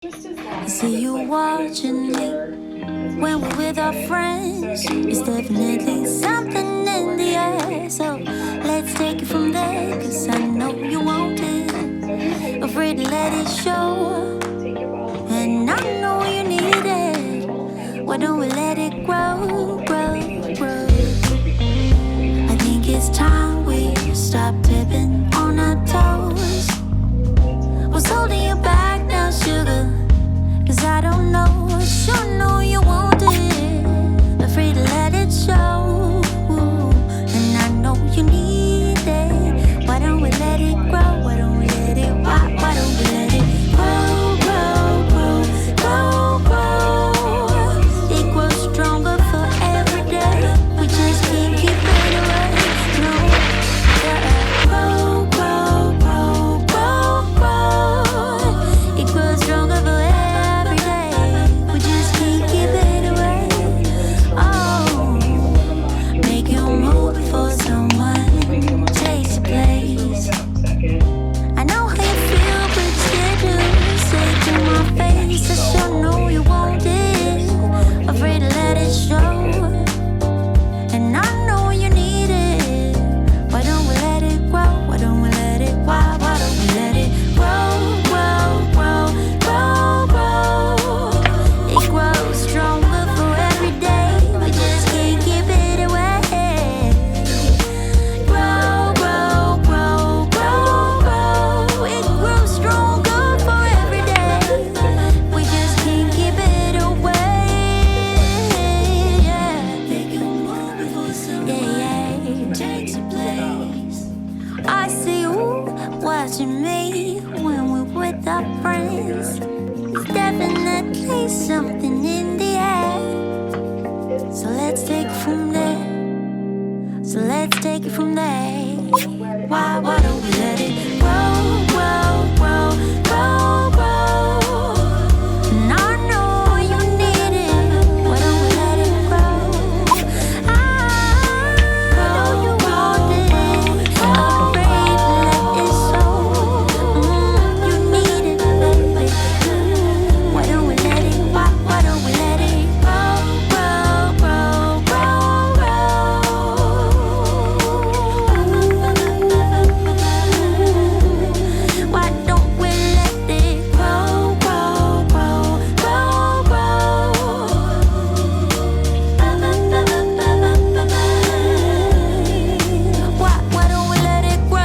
I see you watching me when we're with our friends. It's definitely something in the air. So let's take it from there, 'cause I know you want it. Afraid to let it show, and I know you need it. Why don't we let it grow, grow, grow? I think it's time we stop tipping on our toes. What's holding you back now, sugar? 'Cause I don't know, I sure know you want it. Afraid to let it show, and I know you need it. Why don't we let it grow? Why don't we let it, why don't we let it grow, grow, grow, grow, grow? It grows stronger for every day. We just can't keep it away, no. Grow, grow, grow, grow, grow. It grows stronger for every day. We just can't keep it away. Oh, make you move before someone takes your place. I know how you feel, but you do. Say it to my face, I sure know you want it. Afraid to let it show, and I know you need it. Why don't we let it grow? Why don't we let it, why don't we let it grow, grow, grow, grow, grow? It grows stronger for every day. We just can't keep it away. Grow, grow, grow, grow, grow. It grows stronger for every day. We just can't keep it away. Yeah, make you move before someone takes your place. I see you watching me when we're with our friends. There's definitely something in the air. So let's take it from there. So let's take it from there. Why don't we let it grow, grow, grow, grow, grow? And I know you need it. Why don't we let it grow? I know you want it. Afraid to let it show. You need it, baby. Why don't we let it? Why don't we let it grow, grow, grow, grow, grow? Why don't we let it grow, grow, grow, grow, grow? Why don't we let it grow?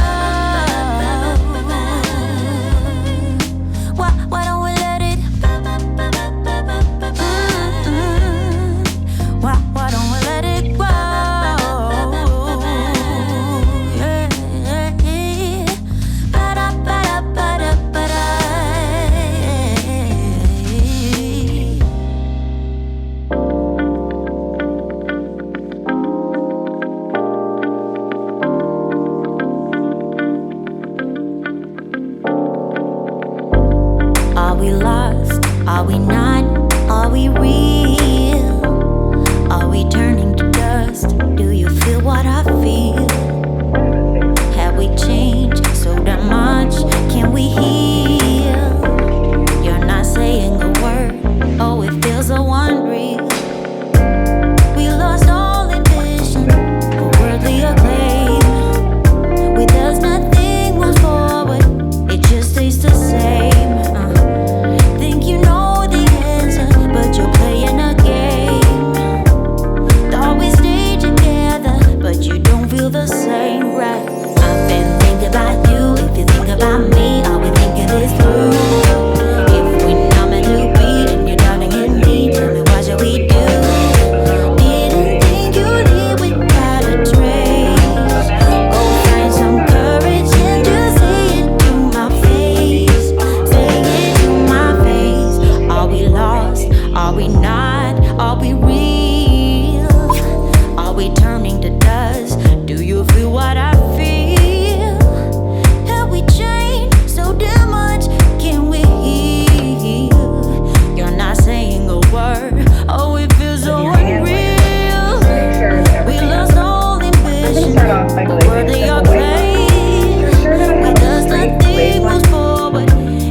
Why don't we let it? Why don't we let it grow? Yeah, yeah, yeah. Ba-da, ba-da, ba-da, ba-da. Are we lost? Are we not? Are we real? Are we turning to dust? Do you feel what I feel? Have we changed so damn much? Can we heal? You're not saying a word. Oh, it feels so unreal. We lost all ambition for worldly acclaim. With us, nothing moves forward. It just stays the same. Think you know the answer, but you're playing a game. Thought we stayed together, but you don't feel the same, right? I've been thinking about you. If you think about me, are we thinking this through? If we're not meant to be, and you're doubting in me, tell me what should we do? Didn't think you'd leave without a trace. Go find some courage and just say it to my face. Say it to my face. Are we lost? Are we not? Are we real? Are we turning to dust? Do you feel what I feel? Have we changed so damn much? Can we heal? You're not saying a word. Oh, it feels so unreal. We lost all ambition, but worthy of praise. With us, nothing moves forward.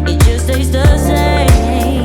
It just stays the same.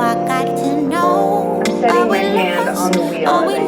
I got to know. I'm setting my hand on the wheel as I